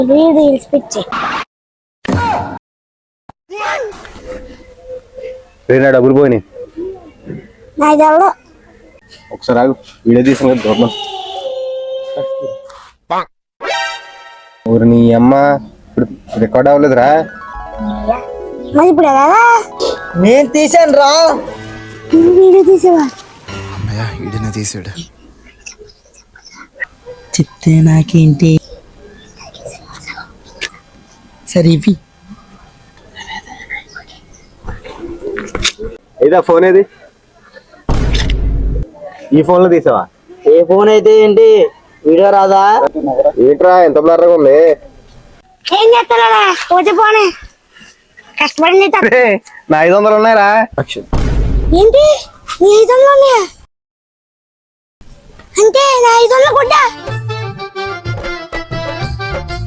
Reels పిచ్చి నా డబ్బులు పోయినాయి. నాకు ఎవడో ఒకసారి ఆగు, వీడియో తీసిన దూరం. ఊరు నీ అమ్మ ఇప్పుడు రికార్డ్ అవ్వలేదురా. మరి ఇప్పుడు ఎలా నేను తీసాను రా. వీడియో తీసేవా? ఈడనే తీసాడు. చెప్తే నాకేంటి సరే ఇవి ఏదా ఫోన్ ఏది? ఈ ఫోన్ లో తీసావా? ఏ ఫోన్ అయితే ఏంటి, వీడియో రాదా? ఏంట్రా ఎంత బ్లర్గా ఉంది? ఏం చేస్తారా పోతే పోనే కష్టపడింది నా 500 ఉన్నాయరా. ఏంటి నీ 500 ఉన్నాయా? అంటే నా 500 కొట్టా